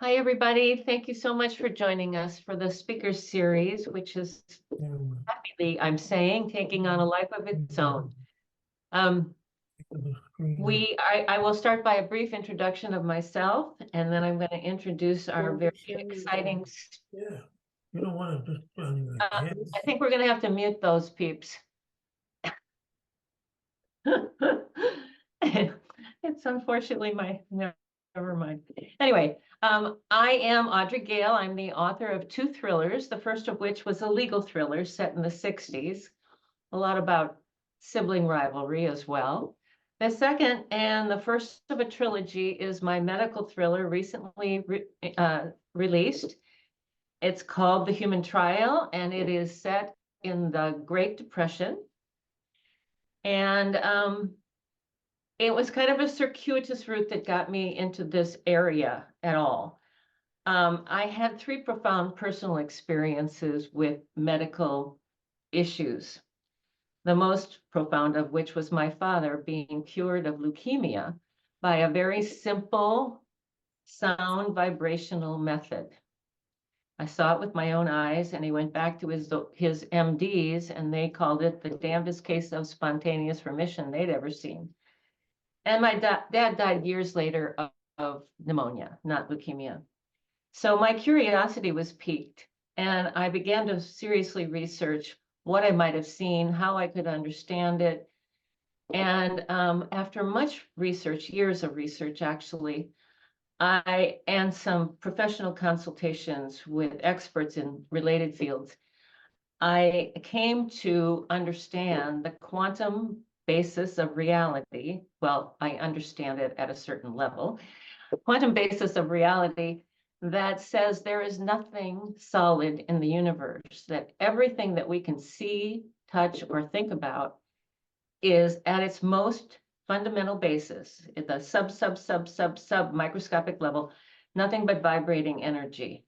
Hi, everybody. Thank you so much for joining us for the speaker series, which is happily, I'm saying, taking on a life of its own. I will start by a brief introduction of myself, and then I'm going to introduce our very exciting. Yeah, you don't want to just I think we're going to have to mute those peeps. It's unfortunately never mind. Anyway, I am Audrey Gale. I'm the author of two thrillers, the first of which was a legal thriller set in the 60s, a lot about sibling rivalry as well. The second and the first of a trilogy is my medical thriller recently released. It's called The Human Trial, and it is set in the Great Depression. And it was kind of a circuitous route that got me into this area at all. I had three profound personal experiences with medical issues, the most profound of which was my father being cured of leukemia by a very simple sound vibrational method. I saw it with my own eyes, and he went back to his MDs, and they called it the damnedest case of spontaneous remission they'd ever seen. And my dad died years later of pneumonia, not leukemia. So my curiosity was piqued, and I began to seriously research what I might have seen, how I could understand it. And after much research, years of research actually, and some professional consultations with experts in related fields, I came to understand the quantum basis of reality. Well, I understand it at a certain level. Quantum basis of reality that says there is nothing solid in the universe, that everything that we can see, touch, or think about is at its most fundamental basis, at the sub microscopic level, nothing but vibrating energy.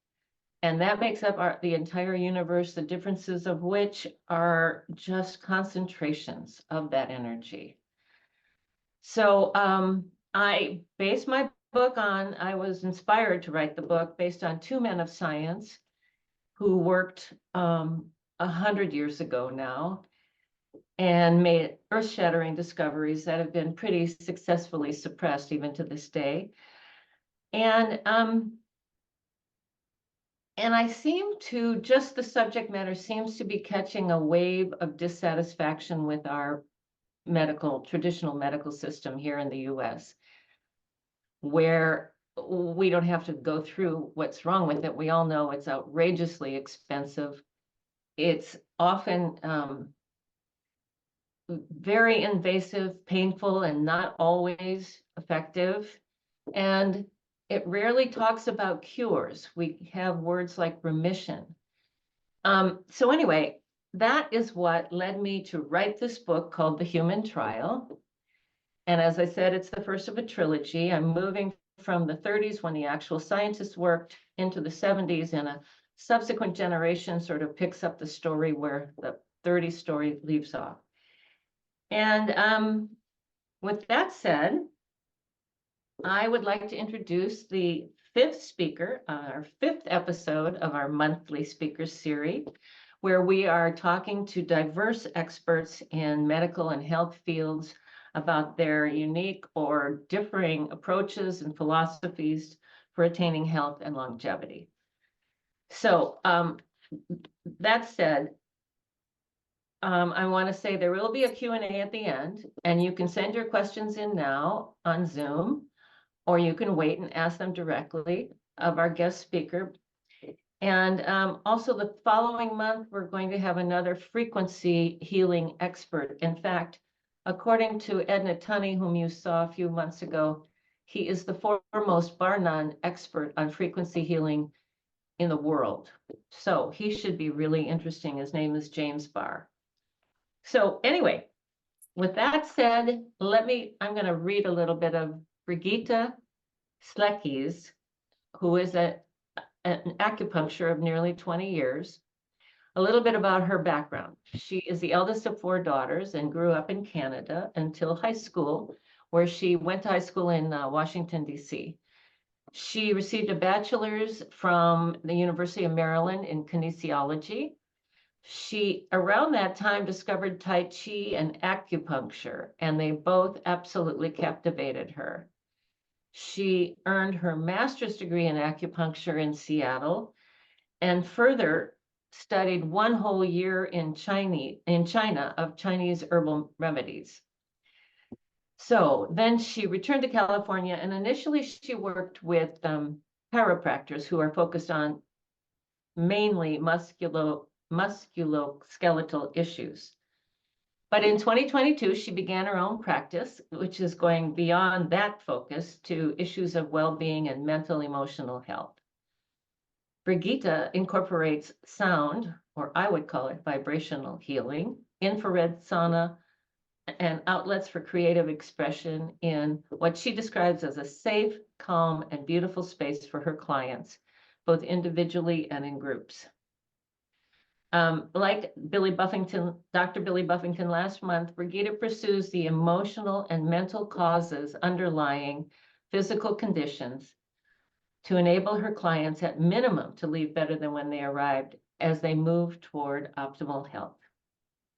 And that makes up the entire universe, the differences of which are just concentrations of that energy. So I based my book on, I was inspired to write the book based on two men of science who worked 100 years ago now and made earth-shattering discoveries that have been pretty successfully suppressed even to this day. And I seem to, just the subject matter seems to be catching a wave of dissatisfaction with our traditional medical system here in the US, where we don't have to go through what's wrong with it. We all know it's outrageously expensive. It's often very invasive, painful, and not always effective. And it rarely talks about cures. We have words like remission. So anyway, that is what led me to write this book called The Human Trial. And as I said, it's the first of a trilogy. I'm moving from the 30s when the actual scientists worked into the 70s, and a subsequent generation sort of picks up the story where the 30s story leaves off. And with that said, I would like to introduce the fifth speaker, our fifth episode of our monthly speaker series, where we are talking to diverse experts in medical and health fields about their unique or differing approaches and philosophies for attaining health and longevity. So that said, I want to say there will be a Q&A at the end, and you can send your questions in now on Zoom, or you can wait and ask them directly of our guest speaker. And also the following month, we're going to have another frequency healing expert. In fact, according to Edna Tunney, whom you saw a few months ago, he is the foremost, bar none, expert on frequency healing in the world. So he should be really interesting. His name is James Barr. So anyway, with that said, I'm going to read a little bit of Brigita Slekys, who is an acupuncture of nearly 20 years, a little bit about her background. She is the eldest of four daughters and grew up in Canada until high school, where she went to high school in Washington, D.C. She received a bachelor's from the University of Maryland in kinesiology. She, around that time, discovered Tai Chi and acupuncture, and they both absolutely captivated her. She earned her master's degree in acupuncture in Seattle and further studied 1 whole year in China of Chinese herbal remedies. So then she returned to California, and initially she worked with chiropractors who are focused on mainly musculoskeletal issues. But in 2022, she began her own practice, which is going beyond that focus to issues of well-being and mental emotional health. Brigita incorporates sound, or I would call it vibrational healing, infrared sauna, and outlets for creative expression in what she describes as a safe, calm, and beautiful space for her clients, both individually and in groups. Like Dr. Billy Buffington last month, Brigita pursues the emotional and mental causes underlying physical conditions to enable her clients at minimum to leave better than when they arrived as they move toward optimal health.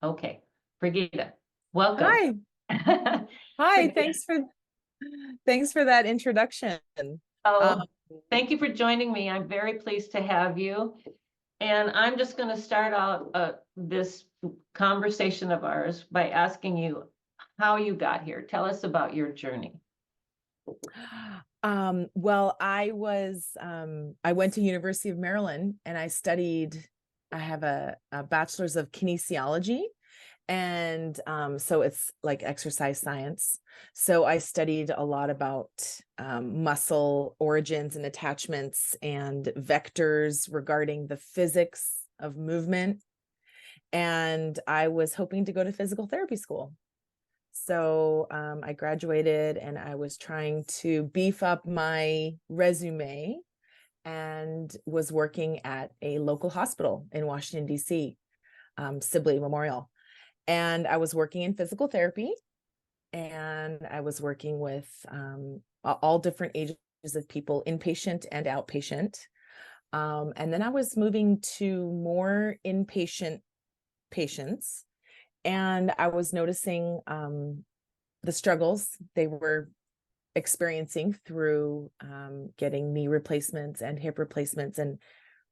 Okay, Brigita, welcome. Hi. Hi, Brigita. thanks for that introduction. Oh, thank you for joining me. I'm very pleased to have you. And I'm just going to start out this conversation of ours by asking you how you got here. Tell us about your journey. Well, I went to University of Maryland and I have a bachelor's of kinesiology. And so it's like exercise science. So I studied a lot about muscle origins and attachments and vectors regarding the physics of movement. And I was hoping to go to physical therapy school. So I graduated and I was trying to beef up my resume and was working at a local hospital in Washington, D.C., Sibley Memorial. And I was working in physical therapy, and I was working with all different ages of people, inpatient and outpatient. And then I was moving to more inpatient patients, and I was noticing the struggles they were experiencing through getting knee replacements and hip replacements and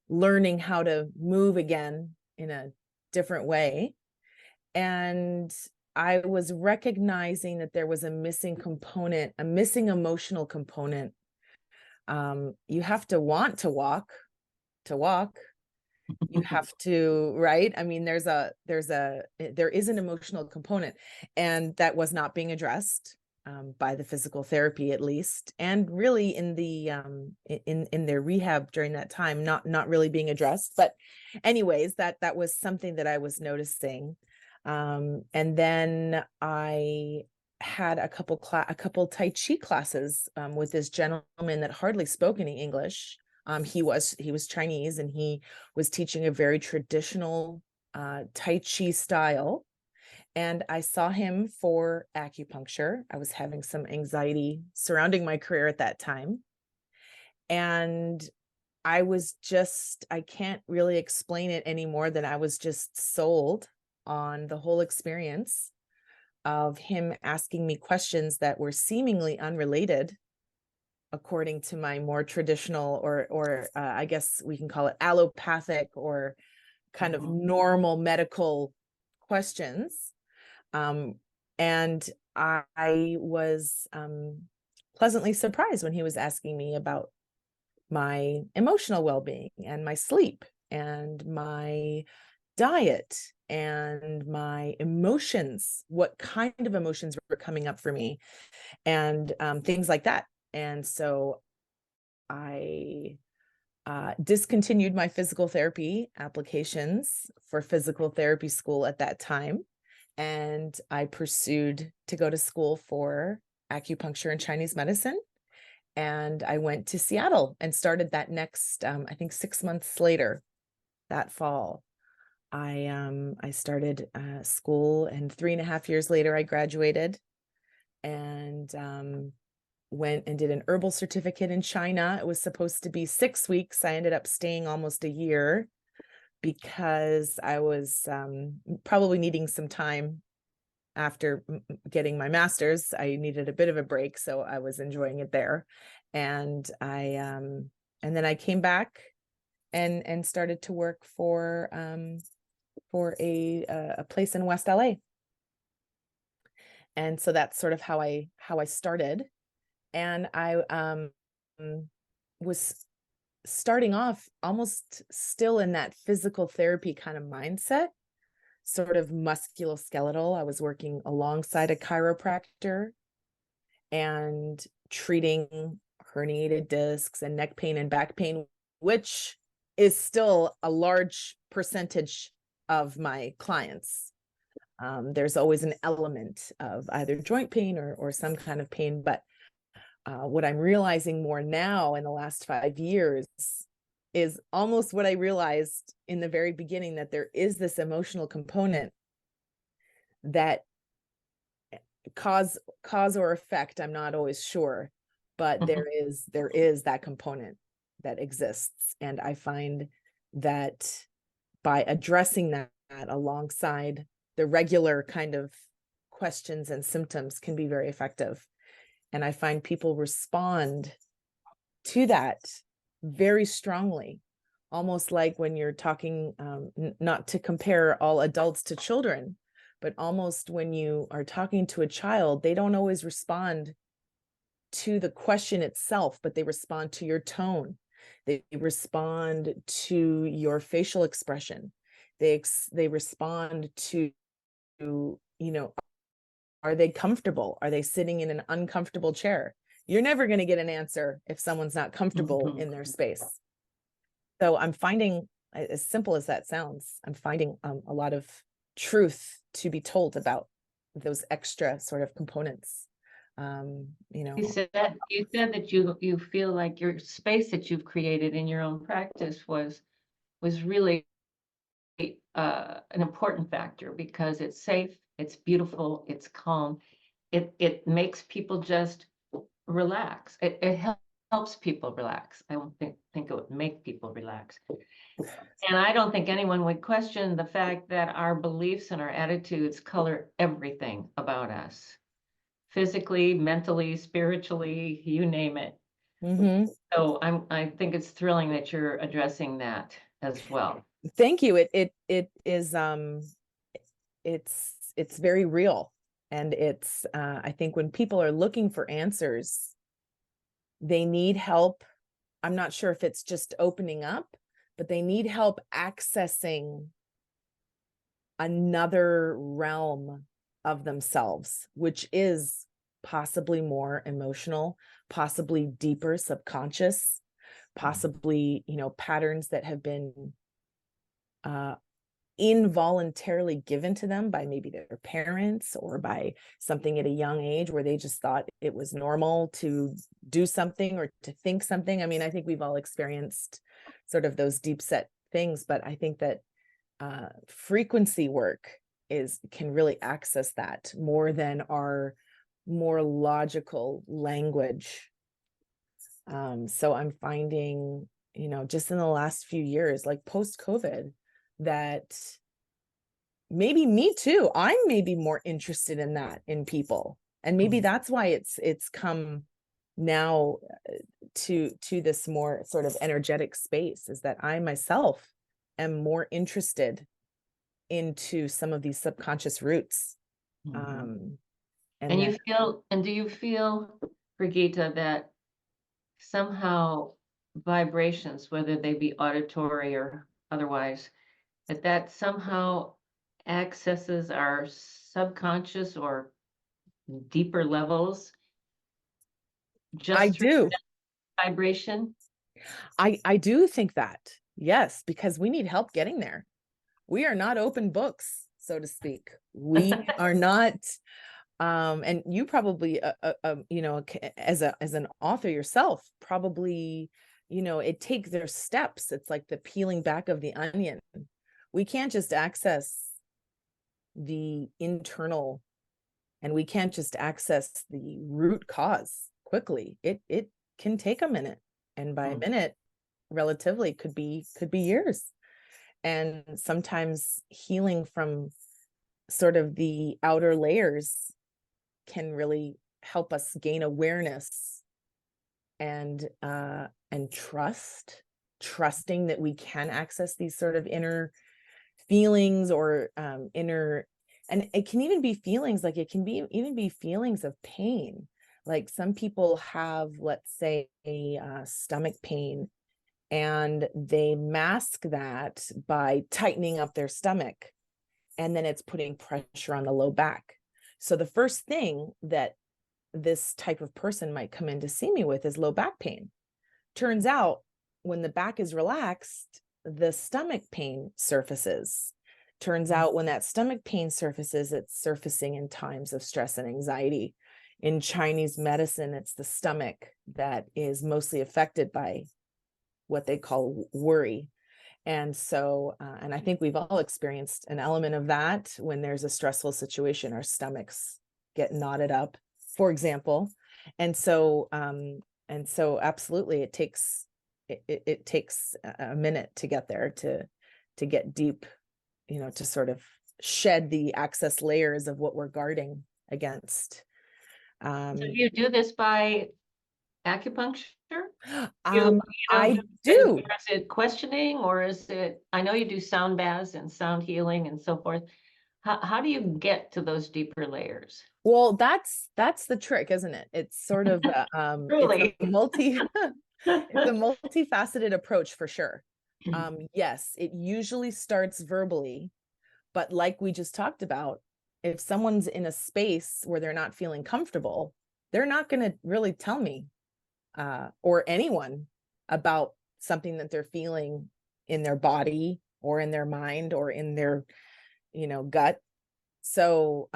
learning how to move again in a different way. And I was recognizing that there was a missing component, a missing emotional component. You have to want to walk. You have to, right? I mean, there is an emotional component, and that was not being addressed by the physical therapy, at least, and really in the in their rehab during that time, not really being addressed. But anyways, that was something that I was noticing. And then I had a couple Tai Chi classes with this gentleman that hardly spoke any English. He was Chinese, and he was teaching a very traditional Tai Chi style. And I saw him for acupuncture. I was having some anxiety surrounding my career at that time. And I can't really explain it any more than I was just sold on the whole experience of him asking me questions that were seemingly unrelated, according to my more traditional or I guess we can call it allopathic or kind of normal medical questions. And I was pleasantly surprised when he was asking me about my emotional well-being and my sleep and my diet and my emotions, what kind of emotions were coming up for me, and things like that. And so I discontinued my physical therapy applications for physical therapy school at that time. And I pursued to go to school for acupuncture and Chinese medicine. And I went to Seattle and started that next, I think 6 months later, that fall. I started school, and 3.5 years later, I graduated. And went and did an herbal certificate in China. It was supposed to be 6 weeks. I ended up staying almost a year because I was probably needing some time after getting my master's. I needed a bit of a break, so I was enjoying it there. And and then I came back and started to work for a place in West LA. And so that's sort of how I started. And I was starting off almost still in that physical therapy kind of mindset, sort of musculoskeletal. I was working alongside a chiropractor and treating herniated discs and neck pain and back pain, which is still a large percentage of my clients. There's always an element of either joint pain or some kind of pain. But what I'm realizing more now in the last 5 years is almost what I realized in the very beginning, that there is this emotional component that cause or effect, I'm not always sure, but there is that component that exists. And I find that by addressing that alongside the regular kind of questions and symptoms can be very effective. And I find people respond to that very strongly, almost like when you're talking, not to compare all adults to children, but almost when you are talking to a child, they don't always respond to the question itself, but they respond to your tone. They respond to your facial expression. They respond to, are they comfortable? Are they sitting in an uncomfortable chair? You're never going to get an answer if someone's not comfortable in their space. So I'm finding, as simple as that sounds, I'm finding a lot of truth to be told about those extra sort of components. You said that you feel like your space that you've created in your own practice was really an important factor, because it's safe, it's beautiful, it's calm. It makes people just relax. It helps people relax. I don't think it would make people relax. And I don't think anyone would question the fact that our beliefs and our attitudes color everything about us, physically, mentally, spiritually, you name it. Mm-hmm. So I think it's thrilling that you're addressing that as well. Thank you. It is it's very real. And it's I think when people are looking for answers, they need help. I'm not sure if it's just opening up, but they need help accessing another realm of themselves, which is possibly more emotional, possibly deeper subconscious, possibly, patterns that have been involuntarily given to them by maybe their parents or by something at a young age where they just thought it was normal to do something or to think something. I mean, I think we've all experienced sort of those deep set things, but I think that frequency work can really access that more than our more logical language. So I'm finding, just in the last few years, like post-COVID, that maybe me too, I'm maybe more interested in that in people. And maybe that's why it's come now to this more sort of energetic space, is that I myself am more interested into some of these subconscious roots. And Do you feel, Brigita, that somehow vibrations, whether they be auditory or otherwise, that somehow accesses our subconscious or deeper levels just I through do. vibration? I do think that, yes, because we need help getting there. We are not open books, so to speak. We are not, and you probably, as an author yourself, probably, it takes their steps. It's like the peeling back of the onion. We can't just access the internal, and we can't just access the root cause quickly. It can take a minute, and by a Mm. minute, relatively could be years. And sometimes healing from sort of the outer layers can really help us gain awareness and trusting that we can access these sort of inner feelings or inner, and it can even be feelings, like it can be even be feelings of pain. Like some people have, let's say, a stomach pain, and they mask that by tightening up their stomach, and then it's putting pressure on the low back. So the first thing that this type of person might come in to see me with is low back pain. Turns out when the back is relaxed, the stomach pain surfaces. Turns out when that stomach pain surfaces, it's surfacing in times of stress and anxiety. In Chinese medicine, it's the stomach that is mostly affected by what they call worry. And so, and I think we've all experienced an element of that when there's a stressful situation, our stomachs get knotted up, for example. And so absolutely, it takes a minute to get there, to get deep, to sort of shed the excess layers of what we're guarding against. So you do this by acupuncture? I do. Is it questioning, or is it, I know you do sound baths and sound healing and so forth. How do you get to those deeper layers? Well, that's the trick, isn't it? It's sort of Truly. it's a multifaceted approach for sure. Yes, it usually starts verbally, but like we just talked about, if someone's in a space where they're not feeling comfortable, they're not going to really tell me or anyone about something that they're feeling in their body or in their mind or in their, gut. So,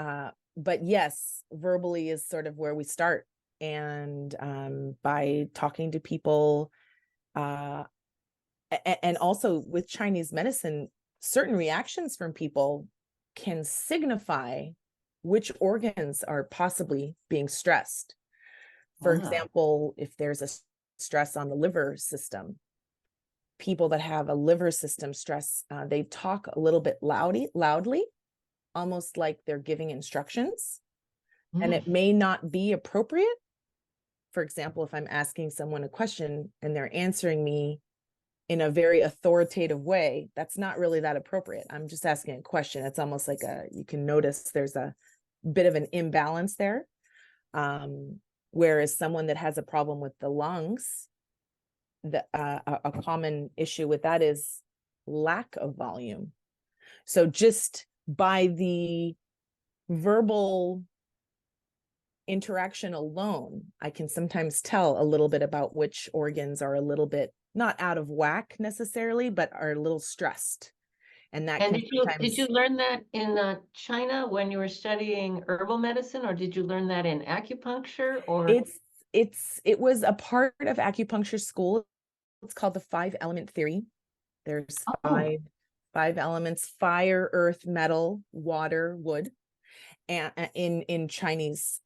but yes, verbally is sort of where we start. And by talking to people, and also with Chinese medicine, certain reactions from people can signify which organs are possibly being stressed. For example, if there's a stress on the liver system, people that have a liver system stress, they talk a little bit loudly, almost like they're giving instructions, and it may not be appropriate. For example, if I'm asking someone a question and they're answering me in a very authoritative way, that's not really that appropriate. I'm just asking a question. It's almost like you can notice there's a bit of an imbalance there. Whereas someone that has a problem with the lungs, a common issue with that is lack of volume. So just by the verbal interaction alone, I can sometimes tell a little bit about which organs are a little bit not out of whack necessarily, but are a little stressed. And that can did you learn that in China when you were studying herbal medicine, or did you learn that in acupuncture? Or it was a part of acupuncture school. It's called the 5-element theory. There's five elements: fire, earth, metal, water, wood. And in Chinese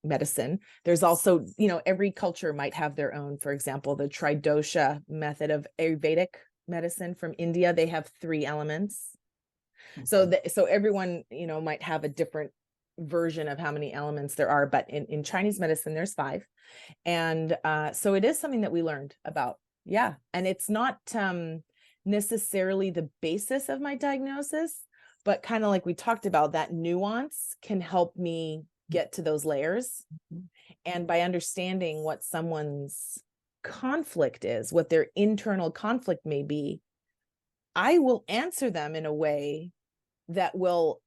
medicine, there's also, every culture might have their own. For example, the Tridosha method of Ayurvedic medicine from India, they have 3 elements. So everyone, might have a different version of how many elements there are, but in Chinese medicine, there's 5. And so it is something that we learned about. Yeah. And it's not necessarily the basis of my diagnosis, but kind of like we talked about, that nuance can help me get to those layers. And by understanding what someone's conflict is, what their internal conflict may be, I will answer them in a way that will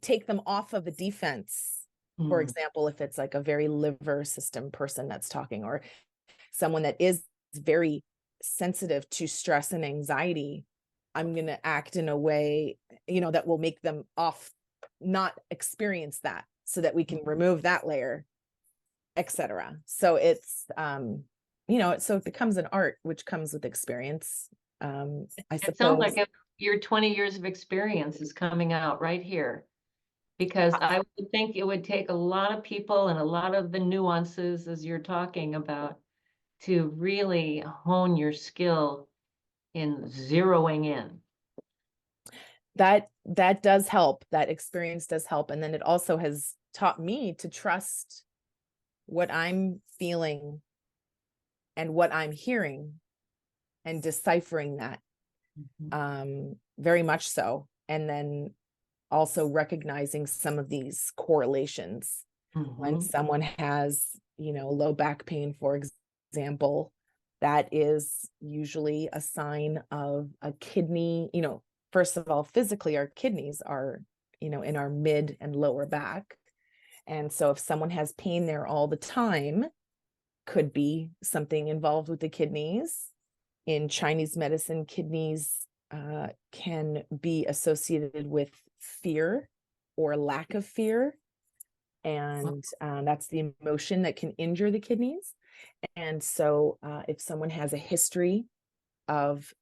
take them off of the defense. For example, if it's like a very liver system person that's talking, or someone that is very sensitive to stress and anxiety, I'm going to act in a way, that will make them not experience that, so that we can remove that layer, etc. So it's, so it becomes an art, which comes with experience. I suppose. It sounds like your 20 years of experience is coming out right here. Because I would think it would take a lot of people and a lot of the nuances as you're talking about to really hone your skill in zeroing in. That does help. That experience does help. And then it also has taught me to trust what I'm feeling and what I'm hearing and deciphering that, very much so. And then also recognizing some of these correlations. When someone has, low back pain, for example, that is usually a sign of a kidney, first of all, physically, our kidneys are, in our mid and lower back. And so if someone has pain there all the time, could be something involved with the kidneys. In Chinese medicine, kidneys can be associated with fear or lack of fear. And that's the emotion that can injure the kidneys. And so if someone has a history of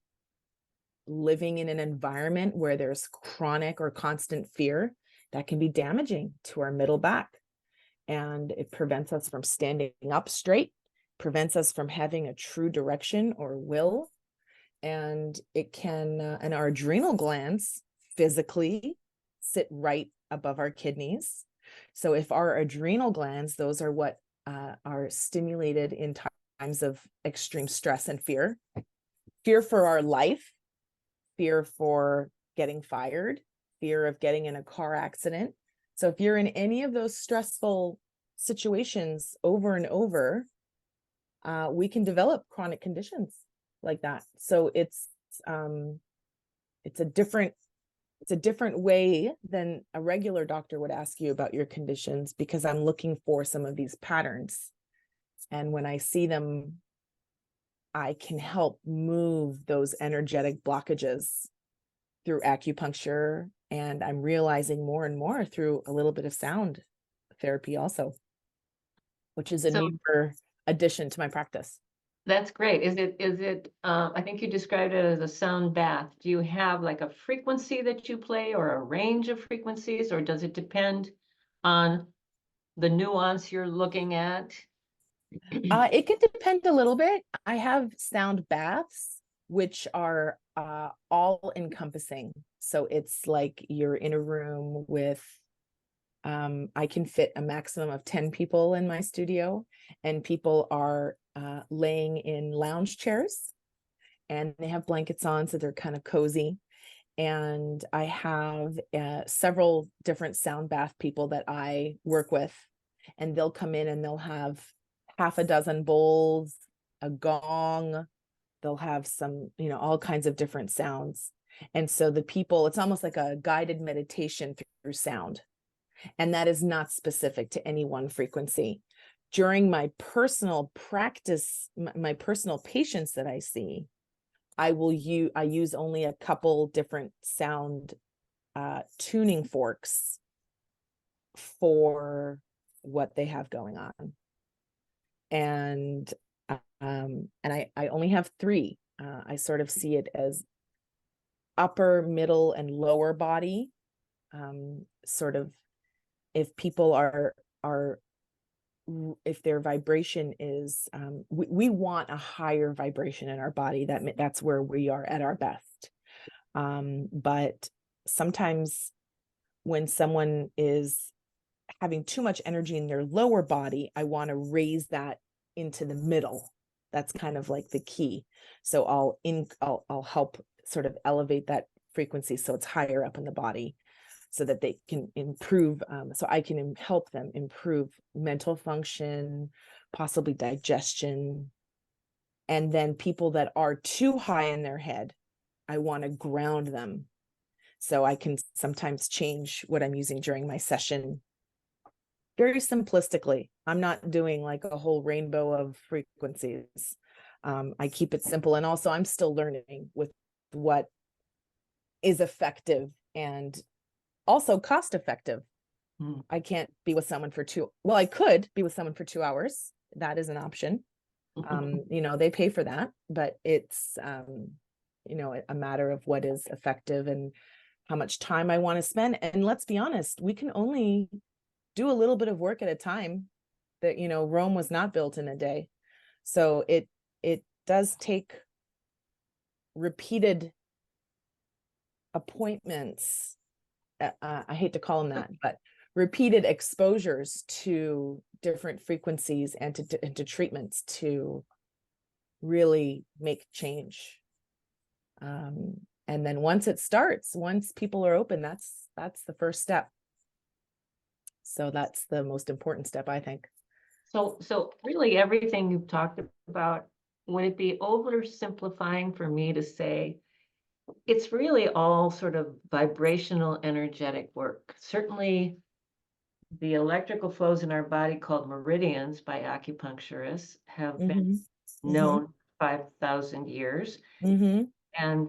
living in an environment where there's chronic or constant fear, that can be damaging to our middle back. And it prevents us from standing up straight, prevents us from having a true direction or will. And it can, and our adrenal glands physically sit right above our kidneys. So if our adrenal glands, those are what are stimulated in times of extreme stress and fear for our life, fear for getting fired, fear of getting in a car accident. So if you're in any of those stressful situations over and over, we can develop chronic conditions like that. So it's a different way than a regular doctor would ask you about your conditions, because I'm looking for some of these patterns. And when I see them, I can help move those energetic blockages through acupuncture. And I'm realizing more and more through a little bit of sound therapy also, which is a newer addition to my practice. That's great. Is it, I think you described it as a sound bath. Do you have like a frequency that you play or a range of frequencies, or does it depend on the nuance you're looking at? It could depend a little bit. I have sound baths, which are all encompassing. So it's like you're in a room with, I can fit a maximum of 10 people in my studio, and people are laying in lounge chairs and they have blankets on, so they're kind of cozy. And I have several different sound bath people that I work with, and they'll come in and they'll have half a dozen bowls, a gong, they'll have some, all kinds of different sounds. And so the people, it's almost like a guided meditation through sound. And that is not specific to any one frequency. During my personal practice, my personal patients that I see, I use only a couple different sound tuning forks for what they have going on. And I only have 3. I sort of see it as upper, middle, and lower body. Sort of, if people are if their vibration is, we want a higher vibration in our body. That's where we are at our best. But sometimes when someone is having too much energy in their lower body, I want to raise that into the middle. That's kind of like the key. So I'll help sort of elevate that frequency so it's higher up in the body, so that they can improve. So I can help them improve mental function, possibly digestion. And then people that are too high in their head, I want to ground them. So I can sometimes change what I'm using during my session very simplistically. I'm not doing like a whole rainbow of frequencies. I keep it simple. And also I'm still learning with what is effective and also cost effective. I can't be with someone for I could be with someone for 2 hours. That is an option. They pay for that, but it's, a matter of what is effective. And how much time I want to spend. And let's be honest, we can only do a little bit of work at a time. That, you know, Rome was not built in a day. So it does take repeated appointments. I hate to call them that, but repeated exposures to different frequencies and to treatments to really make change. And then once it starts, once people are open, that's the first step. So that's the most important step, I think. So really everything you've talked about, would it be oversimplifying for me to say it's really all sort of vibrational energetic work? Certainly the electrical flows in our body called meridians by acupuncturists have been known 5,000 years. And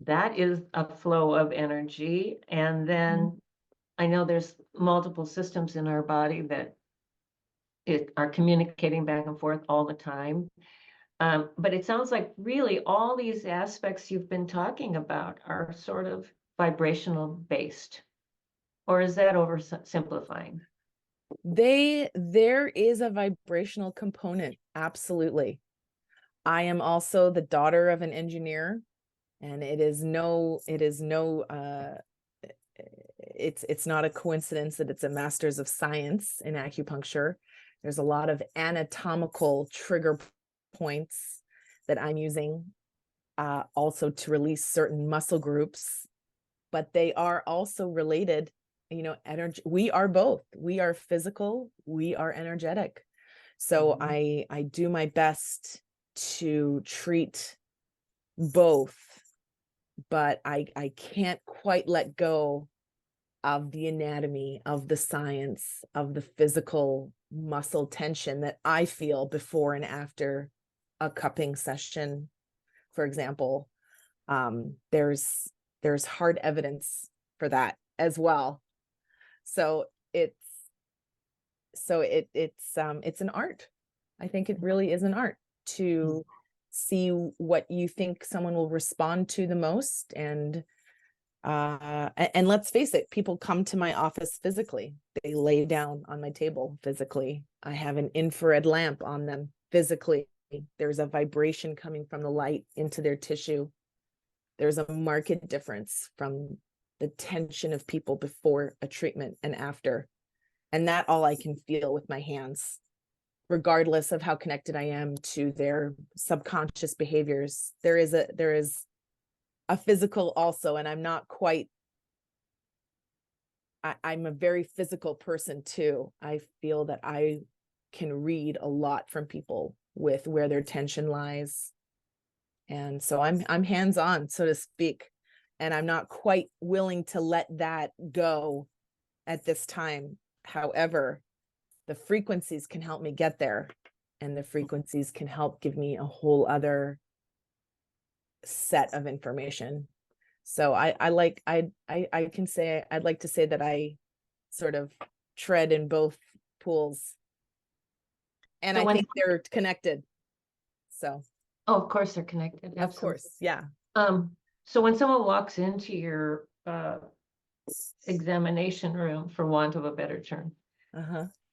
that is a flow of energy. And then I know there's multiple systems in our body that are communicating back and forth all the time. But it sounds like really all these aspects you've been talking about are sort of vibrational based. Or is that oversimplifying? There is a vibrational component. Absolutely. I am also the daughter of an engineer, and it's not a coincidence that it's a master's of science in acupuncture. There's a lot of anatomical trigger points that I'm using also to release certain muscle groups, but they are also related. You know, energy, we are both. We are physical, we are energetic. So I do my best to treat both, but I can't quite let go of the anatomy, of the science, of the physical muscle tension that I feel before and after a cupping session, for example. There's hard evidence for that as well. So it's an art. I think it really is an art to see what you think someone will respond to the most. And let's face it, people come to my office physically. They lay down on my table physically. I have an infrared lamp on them physically. There's a vibration coming from the light into their tissue. There's a marked difference from the tension of people before a treatment and after. And that all I can feel with my hands, regardless of how connected I am to their subconscious behaviors. There is a physical also, and I'm not quite, I'm a very physical person too. I feel that I can read a lot from people with where their tension lies. And so I'm hands-on, so to speak, and I'm not quite willing to let that go at this time. However, the frequencies can help me get there, and the frequencies can help give me a whole other set of information. So I'd like to say that I sort of tread in both pools, and So I think they're connected. So oh, of course they're connected. of course, yeah. So when someone walks into your examination room, for want of a better term,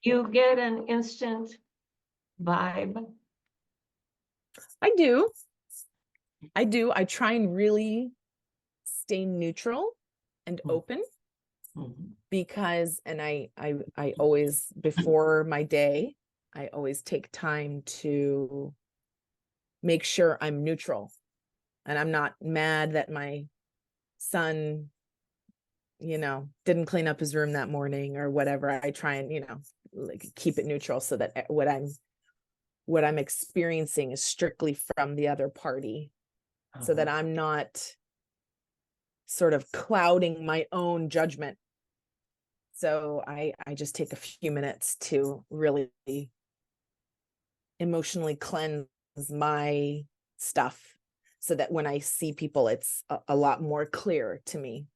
you get an instant vibe. I do. I try and really stay neutral and open, because, and I always, before my day, I always take time to make sure I'm neutral and I'm not mad that my son, you know, didn't clean up his room that morning or whatever. I try and, you know, like keep it neutral so that what I'm experiencing is strictly from the other party, so that I'm not sort of clouding my own judgment. So I just take a few minutes to really emotionally cleanse my stuff, so that when I see people, it's a lot more clear to me.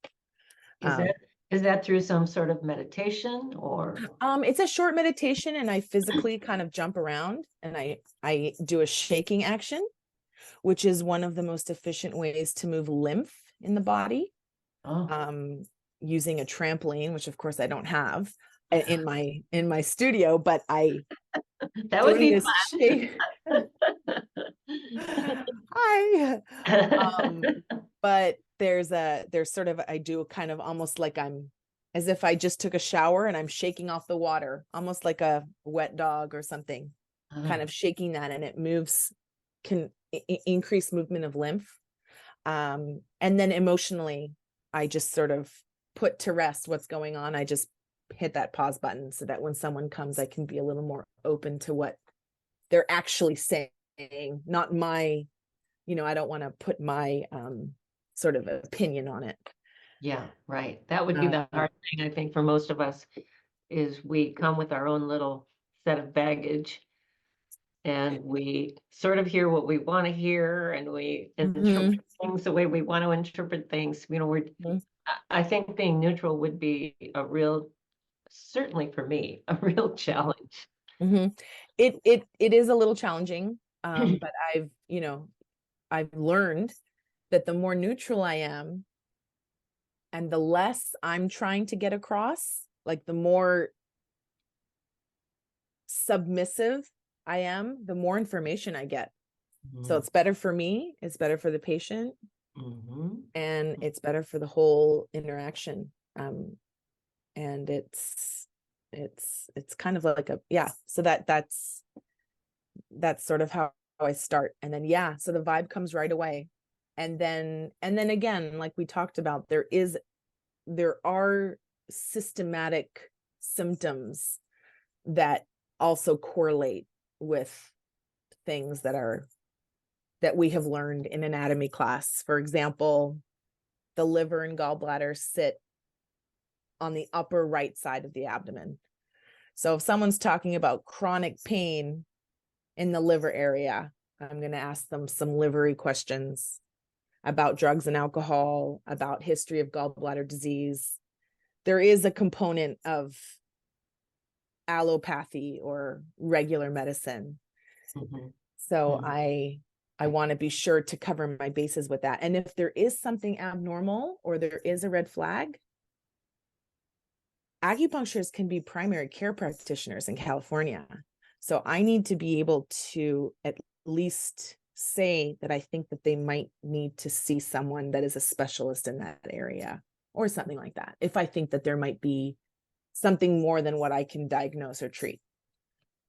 Is that through some sort of meditation, or? It's a short meditation, and I physically kind of jump around, and I do a shaking action, which is one of the most efficient ways to move lymph in the body. Oh, using a trampoline, which of course I don't have in my studio, but I that would doing be this shape. Hi. fun. But there's sort of, I do kind of almost like I'm as if I just took a shower and I'm shaking off the water, almost like a wet dog or something, kind of shaking that, and it moves, can increase movement of lymph. And then emotionally, I just sort of put to rest what's going on. I just hit that pause button so that when someone comes, I can be a little more open to what they're actually saying, not my, I don't want to put my sort of opinion on it. Yeah, right. That would be the hard thing, I think, for most of us, is we come with our own little set of baggage, and we sort of hear what we want to hear, and we interpret things the way we want to interpret things. I think being neutral would be a real, certainly for me, a real challenge. It is a little challenging, but I've learned that the more neutral I am and the less I'm trying to get across, like the more submissive I am, the more information I get. So it's better for me, it's better for the patient, and it's better for the whole interaction. And it's kind of like so that's sort of how I start. And then so the vibe comes right away. And then again, like we talked about, there are systematic symptoms that also correlate with things that we have learned in anatomy class. For example, the liver and gallbladder sit on the upper right side of the abdomen. So if someone's talking about chronic pain in the liver area, I'm going to ask them some livery questions about drugs and alcohol, about history of gallbladder disease. There is a component of allopathy or regular medicine. So I want to be sure to cover my bases with that. And if there is something abnormal or there is a red flag, acupuncturists can be primary care practitioners in California. So I need to be able to at least say that I think that they might need to see someone that is a specialist in that area or something like that, if I think that there might be something more than what I can diagnose or treat,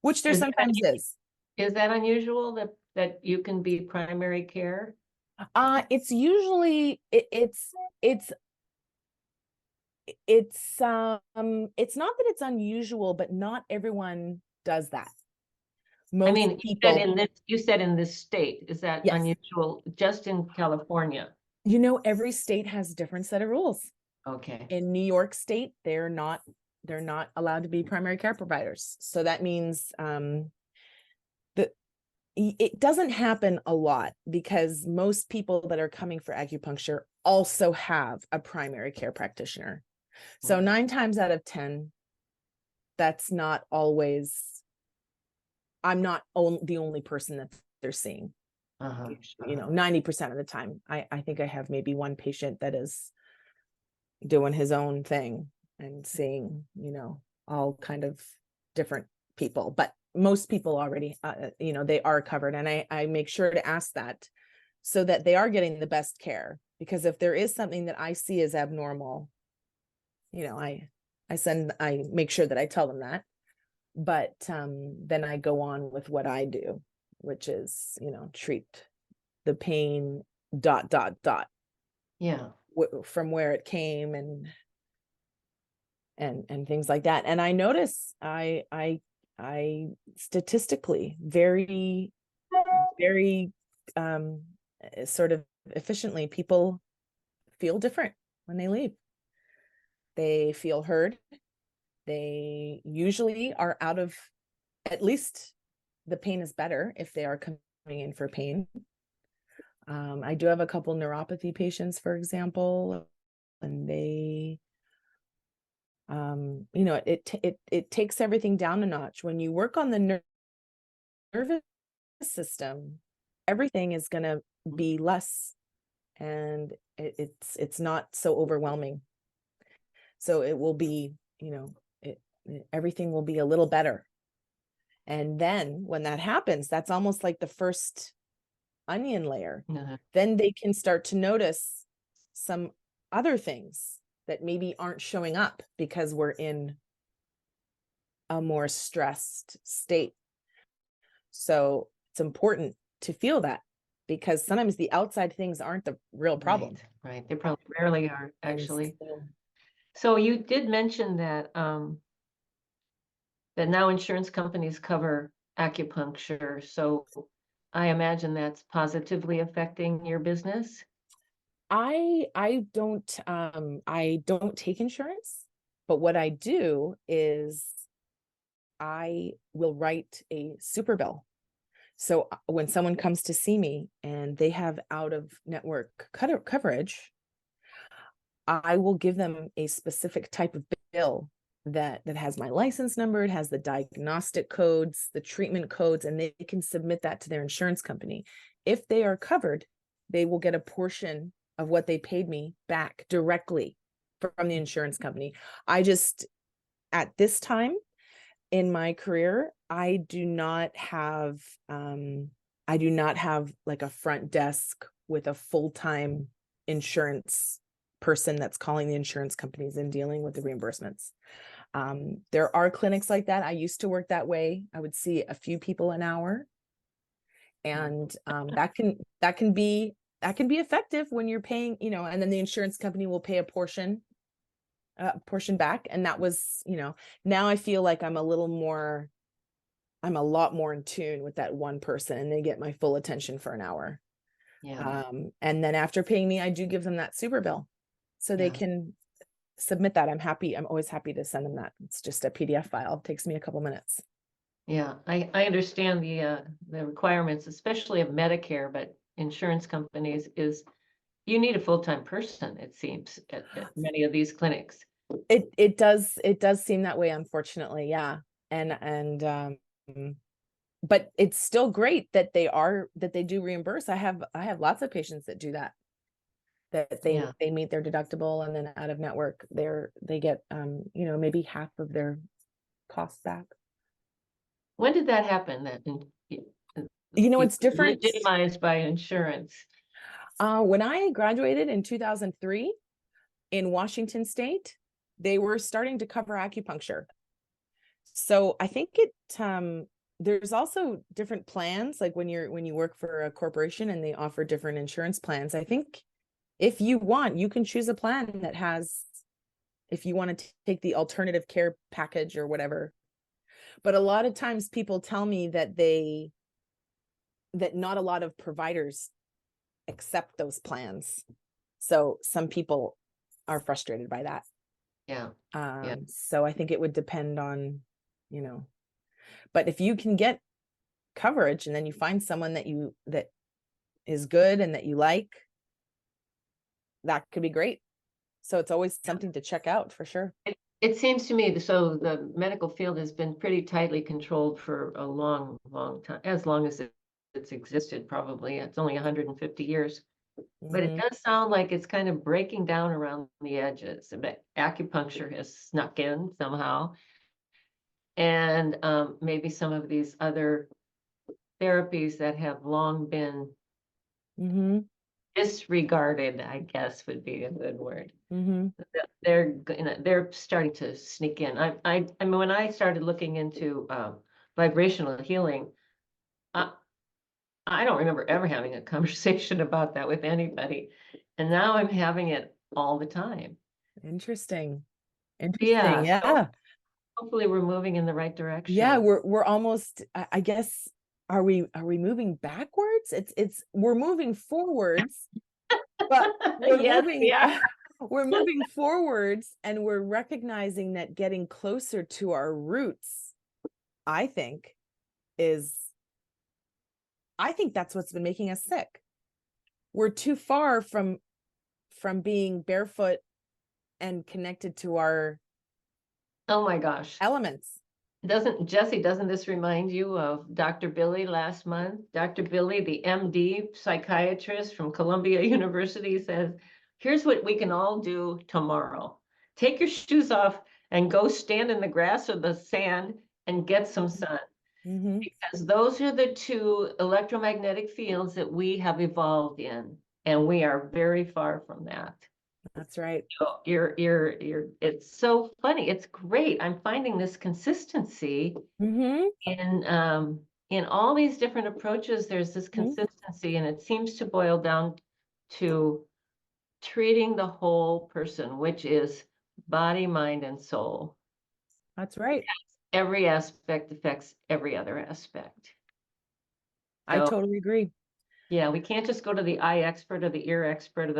which there sometimes is. Is that unusual that you can be primary care? It's usually it's not that it's unusual, but not everyone does that. Most people, you said in this state, is that yes, unusual just in California? Every state has a different set of rules. Okay. In New York State, they're not allowed to be primary care providers. So that means that it doesn't happen a lot because most people that are coming for acupuncture also have a primary care practitioner. So 9 times out of 10, that's not always, I'm not the only person that they're seeing. 90% of the time, I think I have maybe one patient that is doing his own thing and seeing, all kind of different people, but most people already, they are covered. And I make sure to ask that so that they are getting the best care, because if there is something that I see as abnormal, I make sure that I tell them that, but then I go on with what I do, which is, treat the pain ... Yeah. From where it came and things like that. And I notice I statistically very, very sort of efficiently, people feel different when they leave. They feel heard. They usually are out of, at least the pain is better if they are coming in for pain. I do have a couple neuropathy patients, for example, and they, it takes everything down a notch. When you work on the nervous system, everything is going to be less and it's not so overwhelming. So it will be, everything will be a little better. And then when that happens, that's almost like the first onion layer. Then they can start to notice some other things that maybe aren't showing up because we're in a more stressed state. So it's important to feel that, because sometimes the outside things aren't the real problem. Right. They probably rarely are, And actually. So you did mention that that now insurance companies cover acupuncture. So I imagine that's positively affecting your business. I don't take insurance, but what I do is I will write a super bill. So when someone comes to see me and they have out of network coverage, I will give them a specific type of bill that has my license number, it has the diagnostic codes, the treatment codes, and they can submit that to their insurance company. If they are covered, they will get a portion of what they paid me back directly from the insurance company. I just, at this time in my career, I do not have like a front desk with a full-time insurance person that's calling the insurance companies and dealing with the reimbursements. There are clinics like that. I used to work that way. I would see a few people an hour, and that can be effective when you're paying, and then the insurance company will pay a portion back. And that was, now I feel like I'm a lot more in tune with that one person, and they get my full attention for an hour. And then after paying me, I do give them that super bill so they can submit that. I'm always happy to send them that. It's just a PDF file. It takes me a couple minutes. Yeah, I understand the requirements, especially of Medicare, but insurance companies is you need a full-time person, it seems, at many of these clinics. It does seem that way, unfortunately. Yeah. And but it's still great that they do reimburse. I have lots of patients that do that they meet their deductible, and then out of network they get maybe half of their costs back. When did that happen? That it's different. Legitimized by insurance. When I graduated in 2003 in Washington State, they were starting to cover acupuncture. So I think there's also different plans, like when you work for a corporation and they offer different insurance plans. I think if you want, you can choose a plan that has, if you want to take the alternative care package or whatever. But a lot of times people tell me that not a lot of providers accept those plans. So some people are frustrated by that. So I think it would depend on, but if you can get coverage and then you find someone that is good and that you like, that could be great. So it's always something to check out for sure. It seems to me, so the medical field has been pretty tightly controlled for a long, long time, as long as it's existed, probably. It's only 150 years. But it does sound like it's kind of breaking down around the edges. But acupuncture has snuck in somehow. And maybe some of these other therapies that have long been disregarded, I guess would be a good word. They're starting to sneak in. I mean, when I started looking into vibrational healing, I don't remember ever having a conversation about that with anybody, and now I'm having it all the time. Interesting. Yeah. Yeah. So hopefully we're moving in the right direction. Yeah, we're almost, I guess, are we moving backwards? We're moving forwards, but we're moving forwards, and we're recognizing that getting closer to our roots, I think that's what's been making us sick. We're too far from being barefoot and connected to our oh my gosh elements. doesn't this remind you of Dr. Billy last month? Dr. Billy, the MD psychiatrist from Columbia University, says, here's what we can all do tomorrow. Take your shoes off and go stand in the grass or the sand and get some sun. Mm-hmm. Because those are the two electromagnetic fields that we have evolved in, and we are very far from that. That's right. So it's so funny. It's great. I'm finding this consistency Mm-hmm. in all these different approaches. There's this consistency, and it seems to boil down to treating the whole person, which is body, mind, and soul. That's right. Every aspect affects every other aspect. I So, totally agree. yeah, we can't just go to the eye expert or the ear expert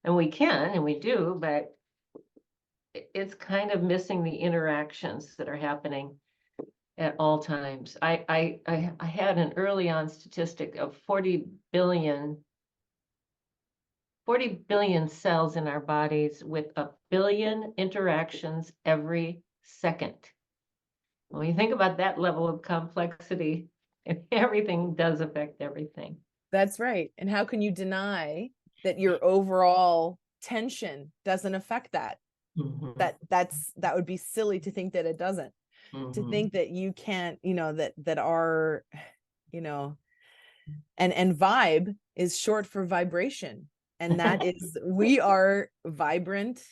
and we can, and we do, but it's kind of missing the interactions that are happening at all times. I had an early on statistic of 40 billion cells in our bodies with 1 billion interactions every second. When you think about that level of complexity, everything does affect everything. That's right. And how can you deny that your overall tension doesn't affect that? Mm-hmm. That would be silly to think that it doesn't. Mm-hmm. To think that you can't, that our, and vibe is short for vibration. And that is, we are vibrant,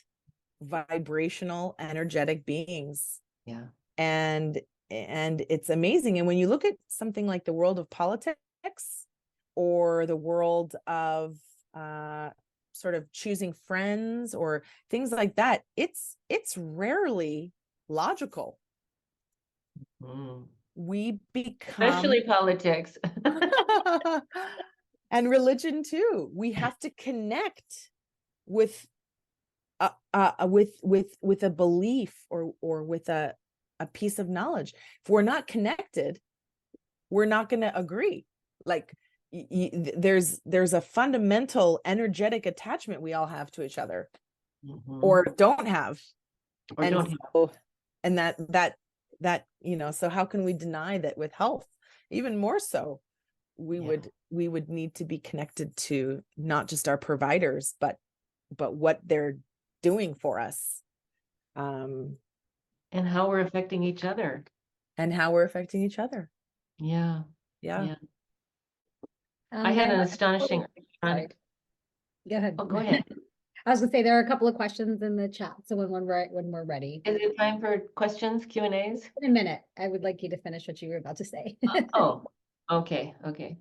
vibrational, energetic beings. Yeah. And it's amazing. And when you look at something like the world of politics or the world of sort of choosing friends or things like that, it's rarely logical. We become, especially politics. and religion too. We have to connect with a belief or with a piece of knowledge. If we're not connected, we're not going to agree. Like there's a fundamental energetic attachment we all have to each other, or don't have, and that so how can we deny that with health? Even more so, we would need to be connected to not just our providers, but what they're doing for us, and how we're affecting each other. Yeah. I had an astonishing. Sorry. Go ahead. Oh, go ahead. I was gonna say there are a couple of questions in the chat, so when we're ready. Is it time for questions, Q&As? In a minute, I would like you to finish what you were about to say. Oh, okay.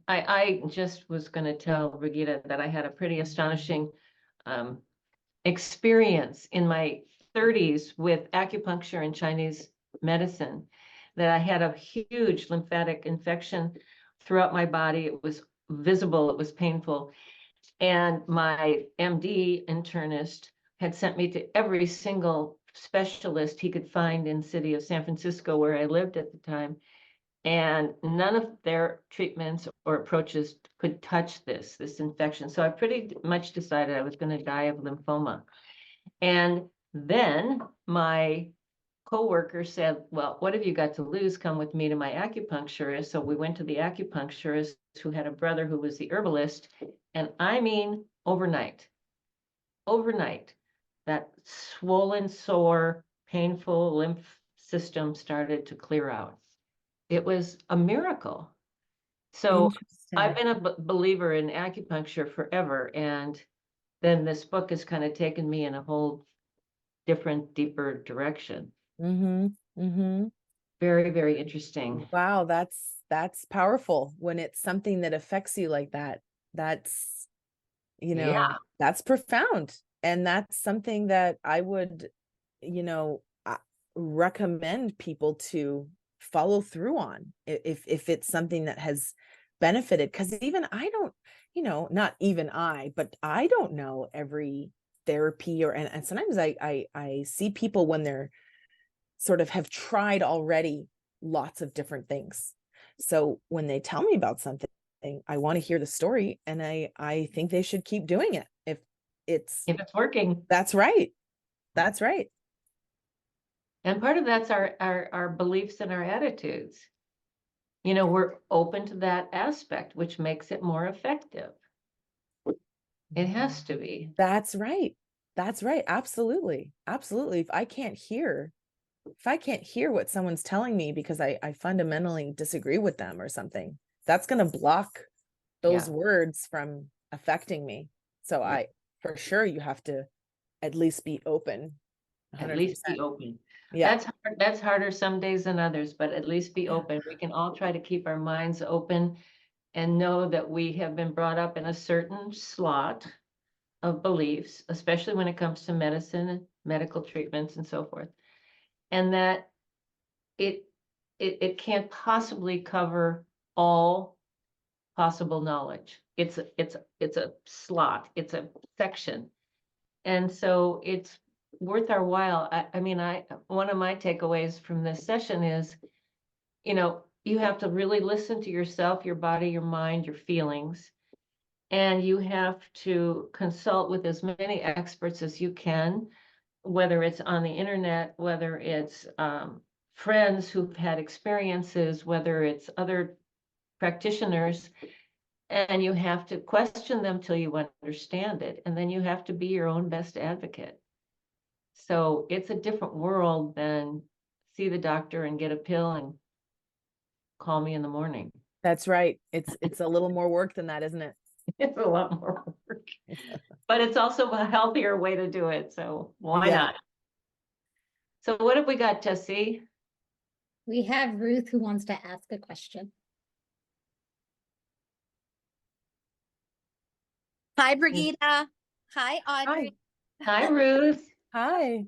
I just was going to tell Brigita that I had a pretty astonishing experience in my 30s with acupuncture and Chinese medicine, that I had a huge lymphatic infection throughout my body. It was visible, it was painful. And my MD internist had sent me to every single specialist he could find in the city of San Francisco, where I lived at the time. And none of their treatments or approaches could touch this infection. So I pretty much decided I was going to die of lymphoma. And then my coworker said, well, what have you got to lose? Come with me to my acupuncturist. So we went to the acupuncturist, who had a brother who was the herbalist. And I mean, overnight, that swollen, sore, painful lymph system started to clear out. It was a miracle. So I've been a believer in acupuncture forever. And then this book has kind of taken me in a whole different, deeper direction. Very, very interesting. Wow, that's powerful when it's something that affects you like that. That's, that's profound. And that's something that I would, recommend people to follow through on if it's something that has benefited. Because even I don't, not even but I don't know every therapy and sometimes I see people when they're sort of have tried already lots of different things. So when they tell me about something, I want to hear the story, and I think they should keep doing it if it's working. That's right. And part of that's our beliefs and our attitudes. You know, we're open to that aspect, which makes it more effective. It has to be. That's right. That's right. Absolutely. Absolutely. If I can't hear what someone's telling me because I fundamentally disagree with them or something, that's going to block those Yeah. words from affecting me. So Yeah. for sure, you have to at least be open. At least 100%. be open. Yeah. That's hard, that's harder some days than others, but at least be Yeah. open. We can all try to keep our minds open and know that we have been brought up in a certain slot of beliefs, especially when it comes to medicine and medical treatments and so forth. And that it can't possibly cover all possible knowledge. It's a slot, it's a section. And so it's worth our while. I mean, one of my takeaways from this session is, you know, you have to really listen to yourself, your body, your mind, your feelings, and you have to consult with as many experts as you can, whether it's on the internet, whether it's friends who've had experiences, whether it's other practitioners, and you have to question them till you understand it. And then you have to be your own best advocate. So it's a different world than see the doctor and get a pill and call me in the morning. That's right. It's a little more work than that, isn't it? It's a lot more work, but it's also a healthier way to do it. So why Yeah. not? So what have we got, Jesse? We have Ruth who wants to ask a question. Hi, Brigita. Hi, Audrey. Hi, Ruth. Hi.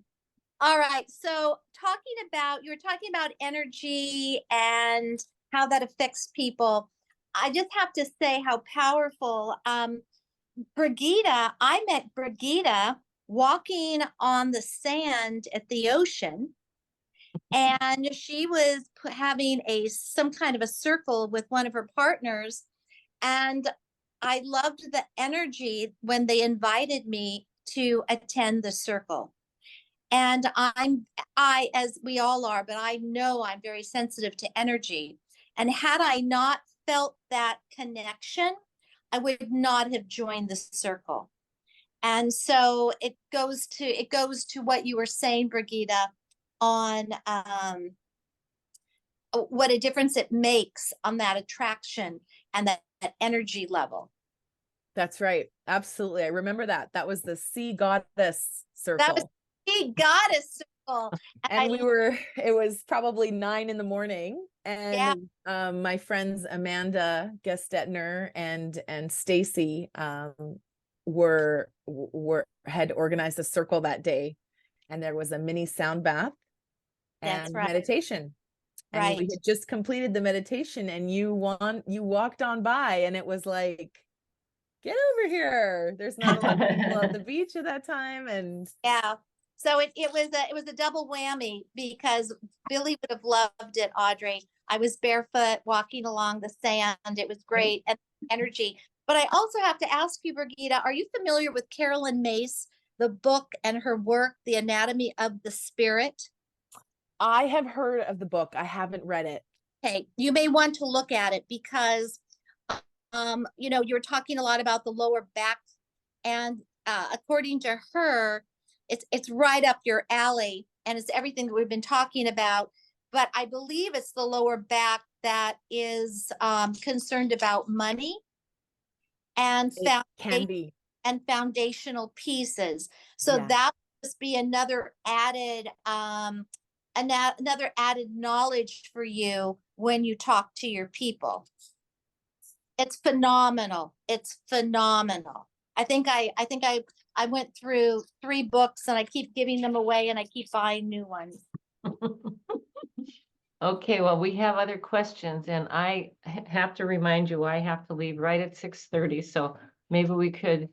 All right. So you were talking about energy and how that affects people. I just have to say how powerful. Brigita, I met Brigita walking on the sand at the ocean, and she was having some kind of a circle with one of her partners, and I loved the energy when they invited me to attend the circle. And as we all are, but I know I'm very sensitive to energy. And had I not felt that connection, I would not have joined the circle. And so it goes to what you were saying, Brigita, on what a difference it makes on that attraction and that energy level. That's right. Absolutely. I remember that. That was the sea goddess circle. That was the goddess circle. And it was probably 9 in the and my friends Amanda Gestetner and Stacy had organized a circle that day, and there was a mini sound bath and meditation. And we had just completed the meditation, and you walked on by, and it was like, get over here. There's not a lot of people at the beach at that time. And so it was a double whammy, because Billy would have loved it, Audrey. I was barefoot walking along the sand. It was great and energy. But I also have to ask you, Brigita, are you familiar with Carolyn Mace, the book and her work, The Anatomy of the Spirit? I have heard of the book. I haven't read it. Okay, you may want to look at it, because you're talking a lot about the lower back, and according to her, it's right up your alley, and it's everything that we've been talking about. But I believe it's the lower back that is concerned about money and foundational pieces. So that must be another added knowledge for you when you talk to your people. It's phenomenal. It's phenomenal. I think I went through 3 books, and I keep giving them away, and I keep buying new ones. Okay, well, we have other questions, and I have to remind you, I have to leave right at 6:30. So maybe we could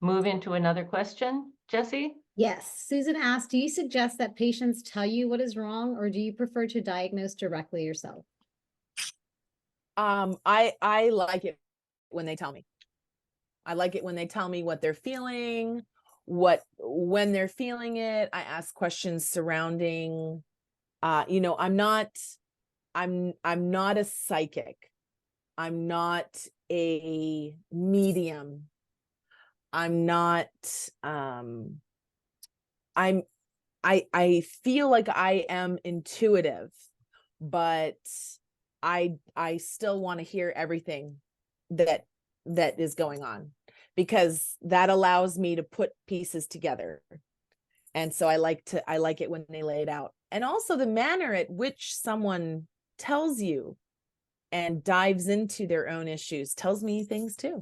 move into another question, Jesse? Yes. Susan asked, do you suggest that patients tell you what is wrong, or do you prefer to diagnose directly yourself? I like it when they tell me. I like it when they tell me what they're feeling, when they're feeling it. I ask questions surrounding You know, I'm not a psychic. I'm not a medium. I'm not, I feel like I am intuitive, but I still want to hear everything that is going on, because that allows me to put pieces together. And so I like it when they lay it out. And also the manner at which someone tells you and dives into their own issues tells me things too.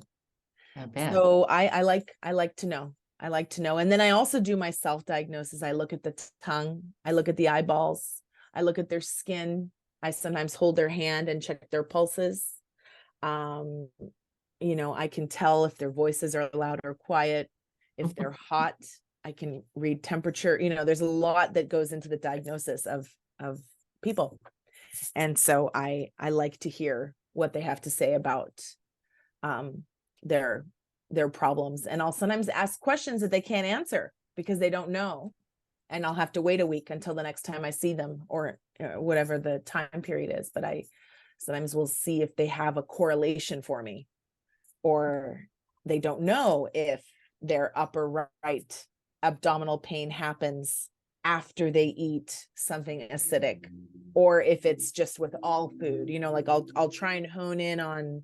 I bet. So I like to know. I like to know. And then I also do my self-diagnosis. I look at the tongue, I look at the eyeballs, I look at their skin. I sometimes hold their hand and check their pulses. You know, I can tell if their voices are loud or quiet, if they're hot. I can read temperature. You know, there's a lot that goes into the diagnosis of people. And so I like to hear what they have to say about their problems. And I'll sometimes ask questions that they can't answer because they don't know. And I'll have to wait a week until the next time I see them, or whatever the time period is. But I sometimes will see if they have a correlation for me, or they don't know if their upper right abdominal pain happens after they eat something acidic, or if it's just with all food. You know, like I'll try and hone in on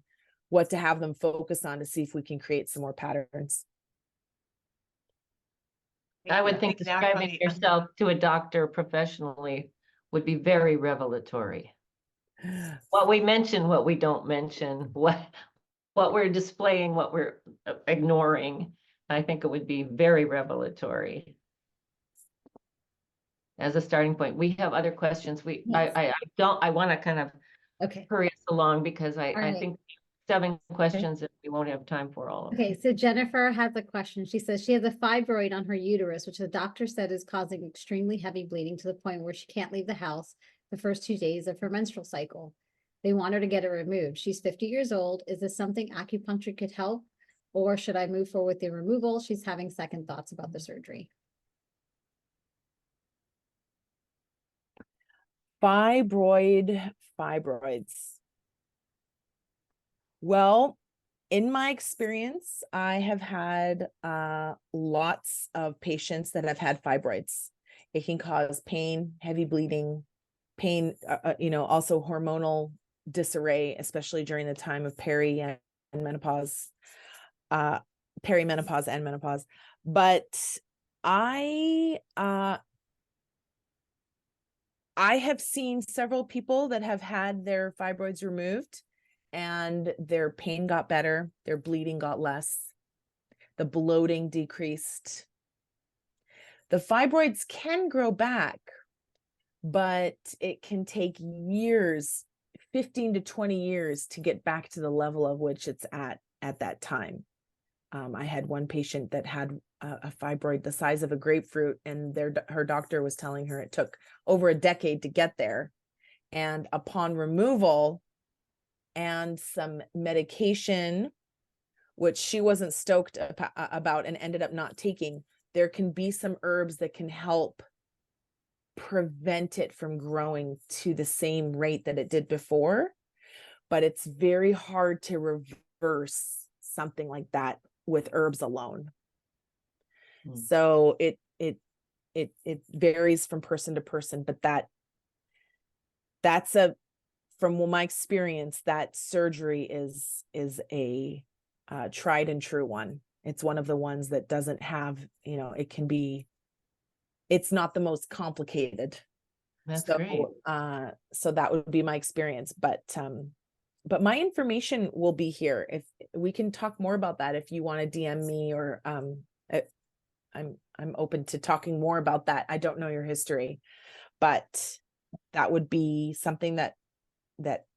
what to have them focus on to see if we can create some more patterns. I would think Exactly. describing yourself to a doctor professionally would be very revelatory. What we mention, what we don't mention, what we're displaying, what we're ignoring. I think it would be very revelatory as a starting point. We have other questions. Yes. I want to kind of Okay. hurry us along, because I right. think 7 questions that we won't have time for all of them. Okay, so Jennifer has a question. She says she has a fibroid on her uterus, which the doctor said is causing extremely heavy bleeding to the point where she can't leave the house the first 2 days of her menstrual cycle. They want her to get it removed. She's 50 years old. Is this something acupuncture could help? Or should I move forward with the removal? She's having second thoughts about the surgery. Fibroids. Well, in my experience, I have had lots of patients that have had fibroids. It can cause pain, heavy bleeding, pain, you know, also hormonal disarray, especially during the time of perimenopause and menopause. But I have seen several people that have had their fibroids removed, and their pain got better, their bleeding got less, the bloating decreased. The fibroids can grow back, but it can take years, 15 to 20 years, to get back to the level of which it's at that time. I had one patient that had a fibroid the size of a grapefruit, and her doctor was telling her it took over a decade to get there. And upon removal and some medication, which she wasn't stoked about and ended up not taking, there can be some herbs that can help prevent it from growing to the same rate that it did before. But it's very hard to reverse something like that with herbs alone. So it varies from person to person, but that's from my experience, that surgery is a tried and true one. It's one of the ones that doesn't have, you know, it's not the most complicated. That's so, great. So that would be my experience, but my information will be here. If we can talk more about that, if you want to DM me, or I'm open to talking more about that. I don't know your history, but that would be something that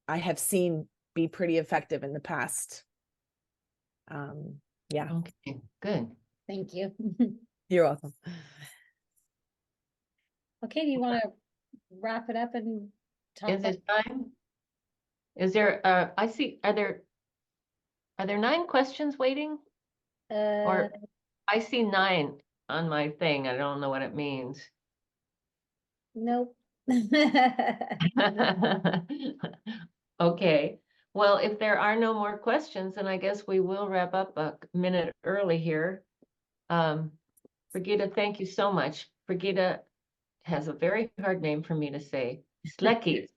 I have seen be pretty effective in the past. Yeah. Okay, good. Thank you. You're welcome. Okay, do you want to wrap it up and talk Is about? it time? Is there, I see, are there 9 questions waiting? Or I see 9 on my thing. I don't know what it means. Nope. Okay, well, if there are no more questions, then I guess we will wrap up a minute early here. Brigita, thank you so much. Brigita has a very hard name for me to say. Slekys.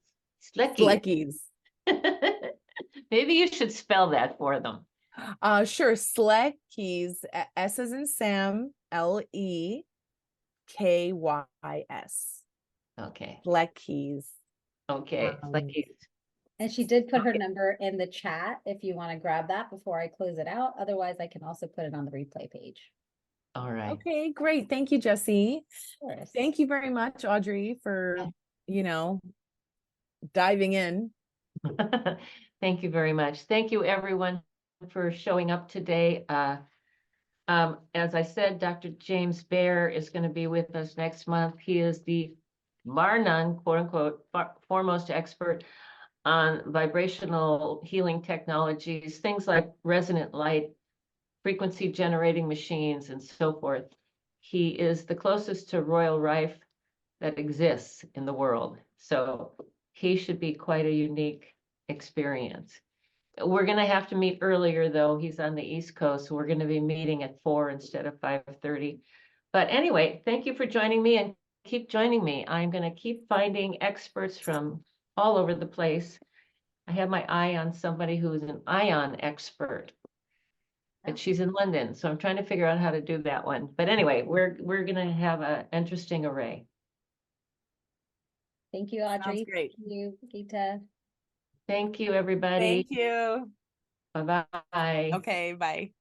Slekys. Slekys. Maybe you should spell that for them. Sure. Slekys. S as in Sam. Lekyys. Okay, Slekys. okay, Slekys. And she did put her Okay. number in the chat if you want to grab that before I close it out. Otherwise, I can also put it on the replay page. All right. Okay, great. Thank you, Jessie. Of course. Thank you very much, Audrey, for, diving in. Thank you very much. Thank you, everyone, for showing up today. As I said, Dr. James Baer is going to be with us next month. He is the bar none, quote unquote, foremost expert on vibrational healing technologies, things like resonant light, frequency generating machines, and so forth. He is the closest to Royal Rife that exists in the world. So he should be quite a unique experience. We're going to have to meet earlier, though. He's on the East Coast, so we're going to be meeting at 4 instead of 5:30. But anyway, thank you for joining me, and keep joining me. I'm going to keep finding experts from all over the place. I have my eye on somebody who is an ion expert, but she's in London, so I'm trying to figure out how to do that one. But anyway, we're going to have an interesting array. Thank you, Audrey. Sounds great. Thank you, Gita. Thank you, everybody. Thank you. Bye-bye. Okay, bye.